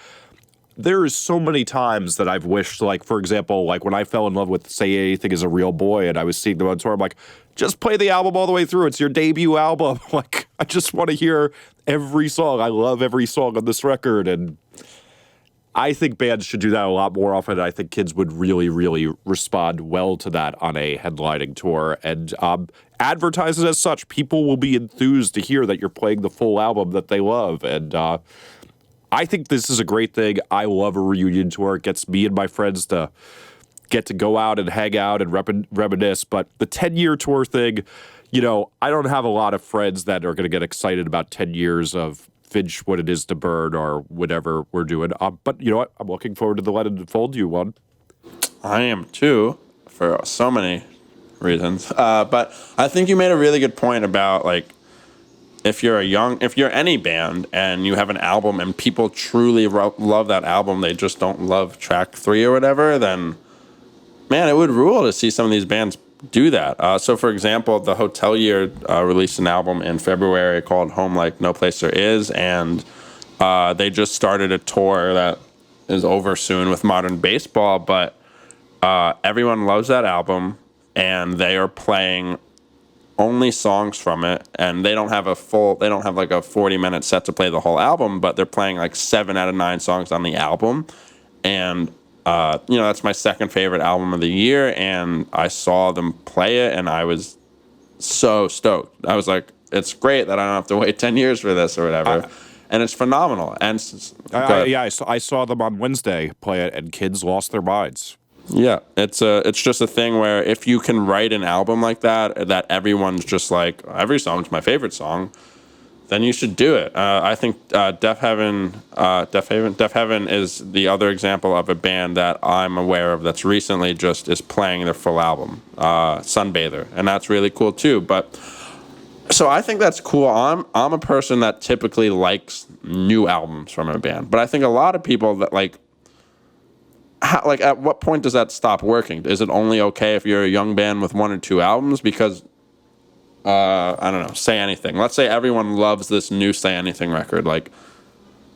there is so many times that I've wished, like, for example, like when I fell in love with Say Anything Is a Real Boy and I was seeing them on tour, I'm like, just play the album all the way through. It's your debut album. Like, I just want to hear every song. I love every song on this record, and I think bands should do that a lot more often. I think kids would really, really respond well to that on a headlining tour. And advertise it as such. People will be enthused to hear that you're playing the full album that they love. And I think this is a great thing. I love a reunion tour. It gets me and my friends to get to go out and hang out and reminisce. But the 10-year tour thing, I don't have a lot of friends that are going to get excited about 10 years of Finch What It Is to Burn or whatever we're doing. But you know what? I'm looking forward to the Let It Unfold You one. I am too, for so many reasons. But I think you made a really good point about, like, if you're any band and you have an album and people truly love that album, they just don't love track 3 or whatever, then, man, it would rule to see some of these bands do that. So, for example, the Hotelier released an album in February called Home Like No Place There Is, and they just started a tour that is over soon with Modern Baseball, but everyone loves that album, and they are playing only songs from it, and they don't have like a 40-minute set to play the whole album, but they're playing like 7 out of 9 songs on the album. And that's my second favorite album of the year, and I saw them play it and I was so stoked. I was like, it's great that I don't have to wait 10 years for this or whatever. And it's phenomenal. And I saw them on Wednesday play it, and kids lost their minds. Yeah, it's just a thing where if you can write an album like that everyone's just like, every song's my favorite song, then you should do it. I think Deaf Heaven is the other example of a band that I'm aware of that's recently just is playing their full album, Sunbather, and that's really cool too. But so I think that's cool. I'm a person that typically likes new albums from a band, but I think a lot of people that at what point does that stop working? Is it only okay if you're a young band with 1 or 2 albums? Because, I don't know, Say Anything. Let's say everyone loves this new Say Anything record. Like,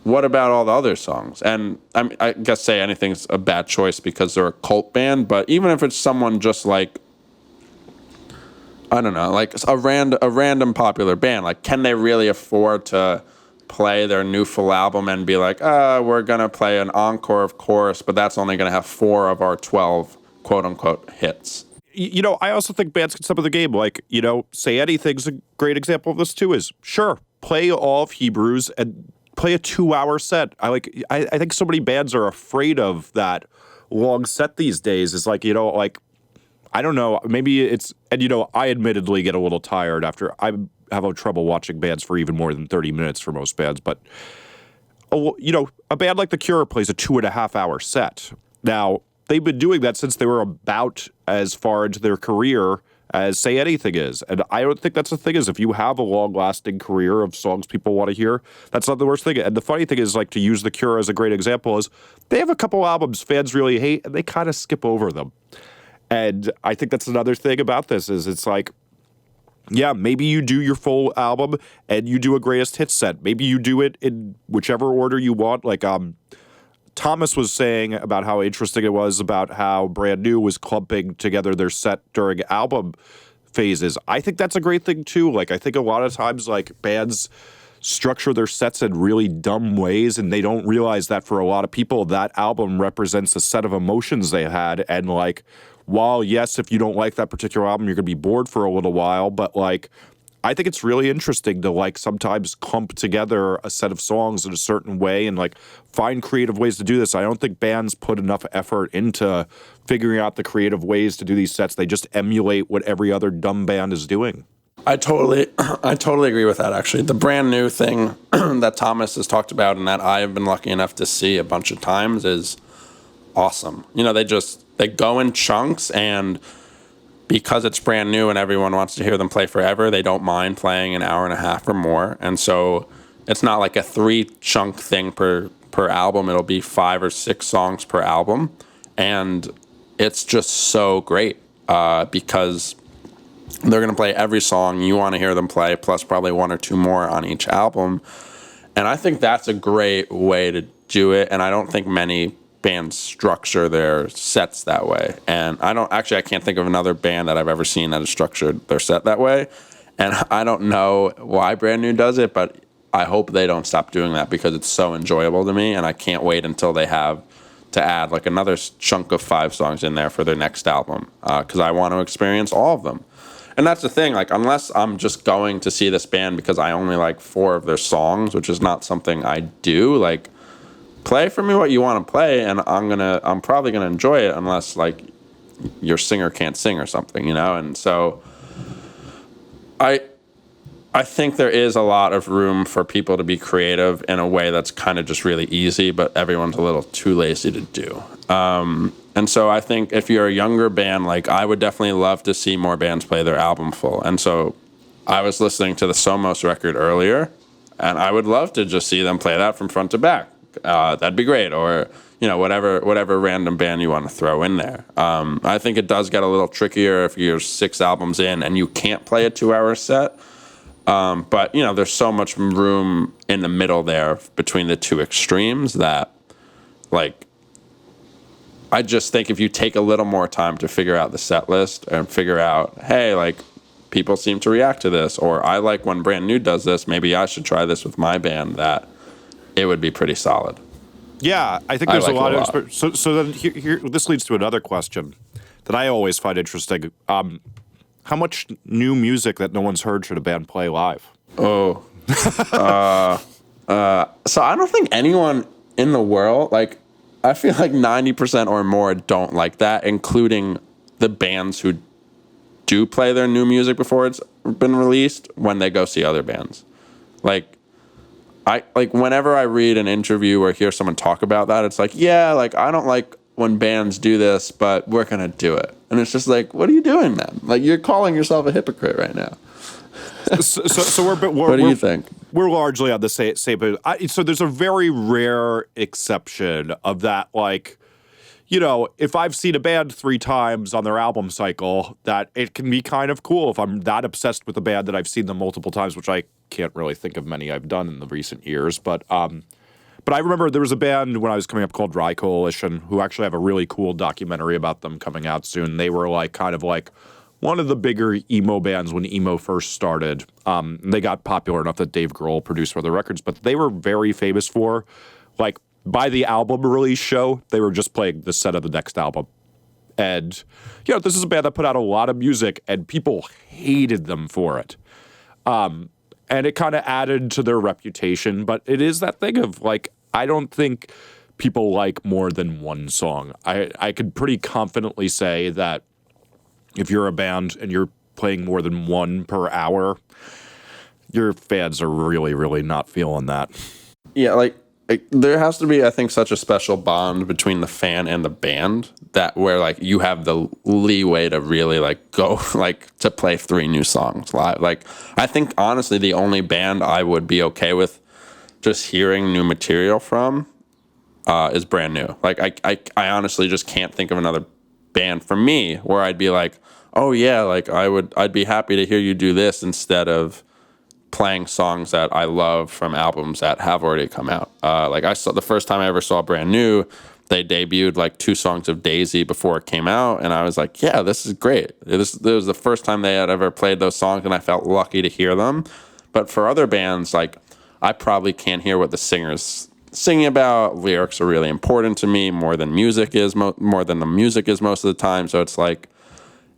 what about all the other songs? And I guess Say Anything's a bad choice because they're a cult band, but even if it's someone just like, I don't know, like a random popular band, like, can they really afford to play their new full album and be like, we're going to play an encore of Chorus, but that's only going to have 4 of our 12 quote-unquote hits? I also think bands can step up the game. Like, Say Anything's a great example of this too, is, sure, play all of Hebrews and play a 2-hour set. I think so many bands are afraid of that long set these days. Is like, I don't know, maybe it's, and I admittedly get a little tired after have trouble watching bands for even more than 30 minutes for most bands, but a band like The Cure plays a 2.5-hour set. Now, they've been doing that since they were about as far into their career as Say Anything is, and I don't think that's the thing. Is if you have a long-lasting career of songs people want to hear, that's not the worst thing. And the funny thing is, like, to use The Cure as a great example, is they have a couple albums fans really hate, and they kind of skip over them. And I think that's another thing about this, is it's like, yeah, maybe you do your full album and you do a greatest hits set. Maybe you do it in whichever order you want. Like Thomas was saying about how interesting it was about how Brand New was clumping together their set during album phases. I think that's a great thing too. Like, I think a lot of times, like, bands structure their sets in really dumb ways, and they don't realize that for a lot of people, that album represents a set of emotions they had. And like, while, yes, if you don't like that particular album, you're going to be bored for a little while, but like, I think it's really interesting to like sometimes clump together a set of songs in a certain way and like find creative ways to do this. I don't think bands put enough effort into figuring out the creative ways to do these sets. They just emulate what every other dumb band is doing. I totally agree with that, actually. The Brand New thing that Thomas has talked about and that I've been lucky enough to see a bunch of times is awesome. They go in chunks, and because it's brand new and everyone wants to hear them play forever, they don't mind playing an hour and a half or more. And so it's not like a 3-chunk thing per album. It'll be 5 or 6 songs per album. And it's just so great because they're going to play every song you want to hear them play, plus probably 1 or 2 more on each album. And I think that's a great way to do it. And I don't think many bands structure their sets that way. And I can't think of another band that I've ever seen that has structured their set that way. And I don't know why Brand New does it, but I hope they don't stop doing that because it's so enjoyable to me. And I can't wait until they have to add like another chunk of 5 songs in there for their next album because I want to experience all of them. And that's the thing, like, unless I'm just going to see this band because I only like 4 of their songs, which is not something I do, like, play for me what you want to play, and I'm probably gonna enjoy it, unless like your singer can't sing or something, you know. And so I I think there is a lot of room for people to be creative in a way that's kind of just really easy, but everyone's a little too lazy to do. And so I think if you're a younger band, like, I would definitely love to see more bands play their album full. And so I was listening to the Somos record earlier, and I would love to just see them play that from front to back. That'd be great. Or, you know, whatever random band you want to throw in there. I think it does get a little trickier if you're 6 albums in and you can't play a 2-hour set. But, you know, there's so much room in the middle there between the two extremes that, like, I just think if you take a little more time to figure out the set list and figure out, hey, like, people seem to react to this, or I like when Brand New does this, maybe I should try this with my band, that it would be pretty solid. Yeah, I think there's a lot of... So then here, this leads to another question that I always find interesting. How much new music that no one's heard should a band play live? Oh. So I don't think anyone in the world, like, I feel like 90% or more don't like that, including the bands who do play their new music before it's been released when they go see other bands. Like, whenever I read an interview or hear someone talk about that, it's like, yeah, like, I don't like when bands do this, but we're going to do it. And it's just like, what are you doing, man? Like, you're calling yourself a hypocrite right now. So we're what do you think? We're largely on the same page. So there's a very rare exception of that, like, you know, if I've seen a band 3 times on their album cycle, that it can be kind of cool if I'm that obsessed with a band that I've seen them multiple times, which I can't really think of many I've done in the recent years. But I remember there was a band when I was coming up called Dry Coalition, who actually have a really cool documentary about them coming out soon. They were like kind of like one of the bigger emo bands when emo first started. They got popular enough that Dave Grohl produced for their records, but they were very famous for, like, by the album release show, they were just playing the set of the next album. And, you know, this is a band that put out a lot of music, and people hated them for it. And it kind of added to their reputation, but it is that thing of, like, I don't think people like more than one song. I could pretty confidently say that if you're a band and you're playing more than one per hour, your fans are really, really not feeling that. Yeah, like there has to be, I think, such a special bond between the fan and the band that where, like, you have the leeway to really, like, go, like, to play 3 new songs live. Like, I think, honestly, the only band I would be okay with just hearing new material from is Brand New. Like, I honestly just can't think of another band for me where I'd be like, oh yeah, like, I'd be happy to hear you do this instead of playing songs that I love from albums that have already come out. Like, I saw the first time I ever saw Brand New, they debuted like 2 songs of Daisy before it came out, and I was like, yeah, this is great. This was the first time they had ever played those songs, and I felt lucky to hear them. But for other bands, like, I probably can't hear what the singer's singing about. Lyrics are really important to me more than music is, more than the music is most of the time. So it's like,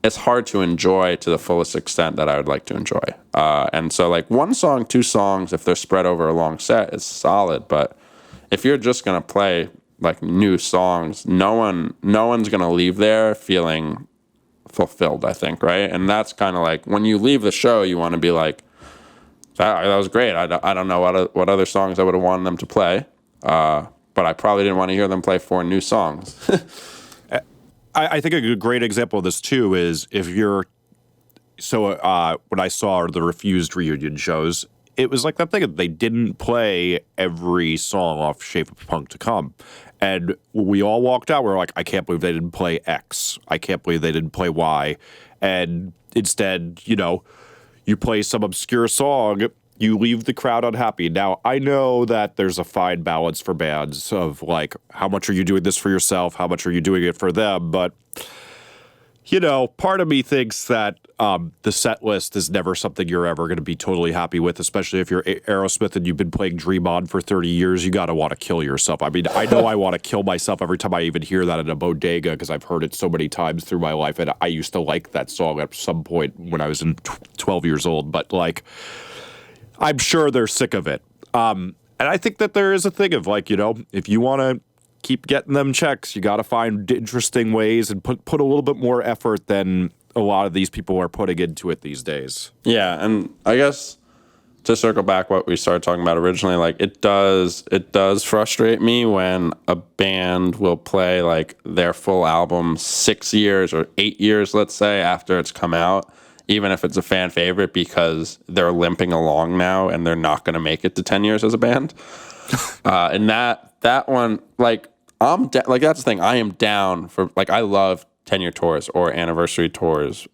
it's hard to enjoy to the fullest extent that I would like to enjoy. And so, like, 1 song, 2 songs, if they're spread over a long set, is solid. But if you're just going to play, like, new songs, no one's going to leave there feeling fulfilled, I think, right? And that's kind of like, when you leave the show, you want to be like, that was great. I don't know what other songs I would have wanted them to play, but I probably didn't want to hear them play 4 new songs. I think a great example of this, too, is if you're... So when I saw the Refused reunion shows, it was like that thing. They didn't play every song off Shape of Punk to Come. And we all walked out. We were like, I can't believe they didn't play X. I can't believe they didn't play Y. And instead, you know, you play some obscure song, you leave the crowd unhappy. Now, I know that there's a fine balance for bands of, like, how much are you doing this for yourself? How much are you doing it for them? But, you know, part of me thinks that the set list is never something you're ever going to be totally happy with, especially if you're Aerosmith and you've been playing Dream On for 30 years. You got to want to kill yourself. I mean, I know I want to kill myself every time I even hear that in a bodega because I've heard it so many times through my life, and I used to like that song at some point when I was 12 years old. But like, I'm sure they're sick of it. And I think that there is a thing of like, if you want to keep getting them checks, you got to find interesting ways and put a little bit more effort than a lot of these people are putting into it these days. Yeah, and I guess to circle back what we started talking about originally, like it does frustrate me when a band will play like their full album 6 years or 8 years, let's say, after it's come out, even if it's a fan favorite, because they're limping along now and they're not going to make it to 10 years as a band. And that one, like like that's the thing. I am down for, like, I love 10-year tours or anniversary tours.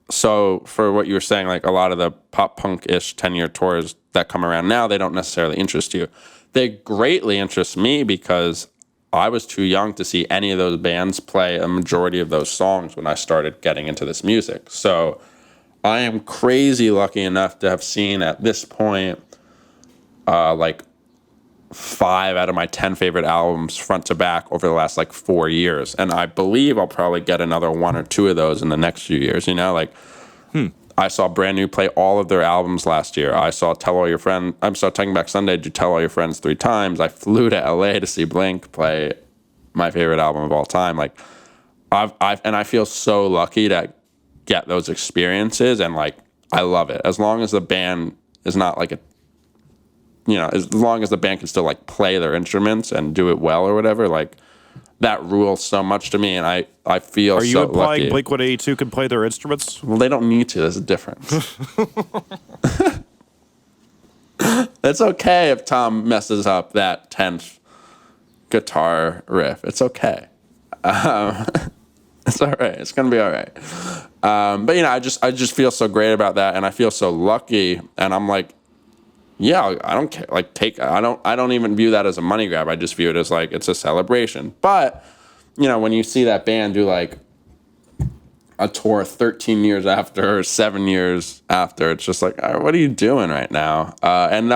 So for what you were saying, like a lot of the pop punk-ish 10-year tours that come around now, they don't necessarily interest you. They greatly interest me because I was too young to see any of those bands play a majority of those songs when I started getting into this music. So I am crazy lucky enough to have seen at this point, like 5 out of my 10 favorite albums front to back over the last like 4 years. And I believe I'll probably get another 1 or 2 of those in the next few years. I saw Brand New play all of their albums last year. I saw Taking Back Sunday do Tell All Your Friends 3 times. I flew to LA to see Blink play my favorite album of all time. Like I feel so lucky to get those experiences, and like I love it. As long as the band is not like as long as the band can still like play their instruments and do it well or whatever, like that rules so much to me, and I feel so lucky. Are you implying Blink-182 can play their instruments? Well, they don't need to. There's a difference. It's okay if Tom messes up that 10th guitar riff. It's okay. It's all right. It's gonna be all right. But I just feel so great about that, and I feel so lucky, and I'm like, yeah, I don't care. Like, I don't even view that as a money grab. I just view it as like it's a celebration. But when you see that band do like a tour 13 years after or 7 years after, it's just like, what are you doing right now? And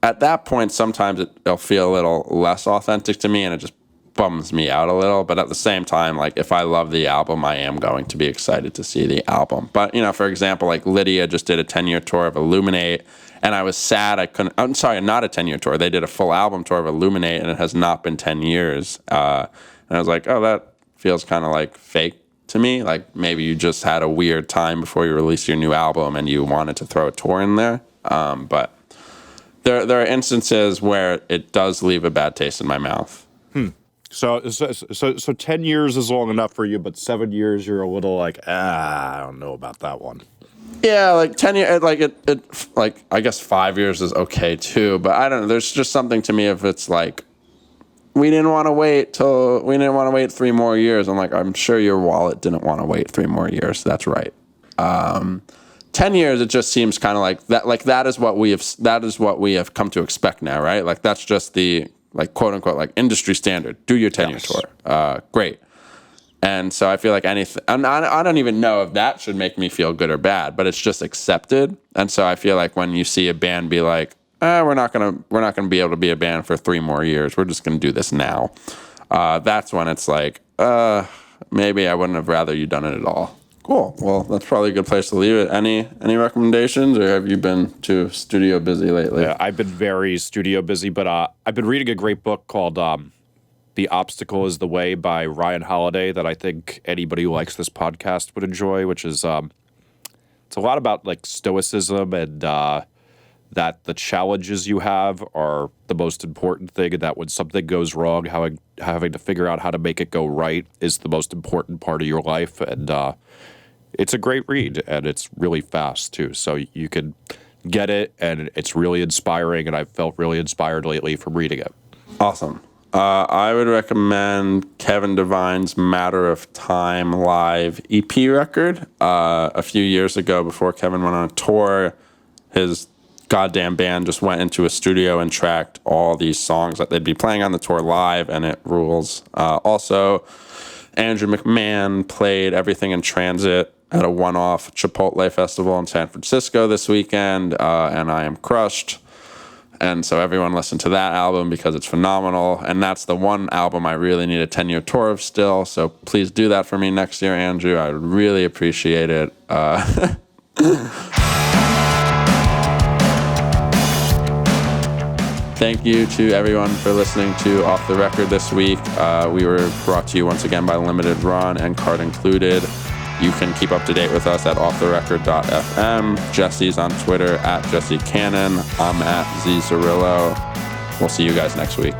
at that point, sometimes it'll feel a little less authentic to me, and it just bums me out a little. But at the same time, like if I love the album, I am going to be excited to see the album. But for example, like Lydia just did a 10-year tour of Illuminate. And I was sad I'm sorry, not a 10-year tour. They did a full album tour of Illuminate, and it has not been 10 years. And I was like, oh, that feels kind of like fake to me. Like maybe you just had a weird time before you released your new album and you wanted to throw a tour in there. But there are instances where it does leave a bad taste in my mouth. So 10 years is long enough for you, but 7 years you're a little like, I don't know about that one. Yeah, like 10 years, like I guess 5 years is okay too, but I don't know. There's just something to me if it's like, we didn't want to wait 3 more years. I'm like, I'm sure your wallet didn't want to wait 3 more years. That's right. 10 years, it just seems kind of like that. Like that is what we have come to expect now, right? Like that's just the like quote unquote like industry standard. Do your 10-year tour. Great. And so I feel like anything, I don't even know if that should make me feel good or bad, but it's just accepted. And so I feel like when you see a band be like, we're not gonna be able to be a band for 3 more years. We're just gonna do this now. That's when it's like, maybe I wouldn't have rather you done it at all. Cool. Well, that's probably a good place to leave it. Any recommendations, or have you been too studio busy lately? Yeah, I've been very studio busy, but I've been reading a great book called The Obstacle is the Way by Ryan Holiday that I think anybody who likes this podcast would enjoy, which is it's a lot about like stoicism and that the challenges you have are the most important thing, and that when something goes wrong, having to figure out how to make it go right is the most important part of your life. And it's a great read, and it's really fast too, so you can get it, and it's really inspiring, and I've felt really inspired lately from reading it. Awesome. I would recommend Kevin Devine's Matter of Time live EP record. A few years ago, before Kevin went on a tour, his goddamn band just went into a studio and tracked all these songs that they'd be playing on the tour live, and it rules. Also, Andrew McMahon played Everything in Transit at a one-off Chipotle festival in San Francisco this weekend, and I am crushed. And so everyone listen to that album because it's phenomenal. And that's the one album I really need a 10-year tour of still. So please do that for me next year, Andrew. I would really appreciate it. Thank you to everyone for listening to Off the Record this week. We were brought to you once again by Limited Run and Card Included. You can keep up to date with us at offtherecord.fm. Jesse's on Twitter at Jesse Cannon. I'm at Zarrillo. We'll see you guys next week.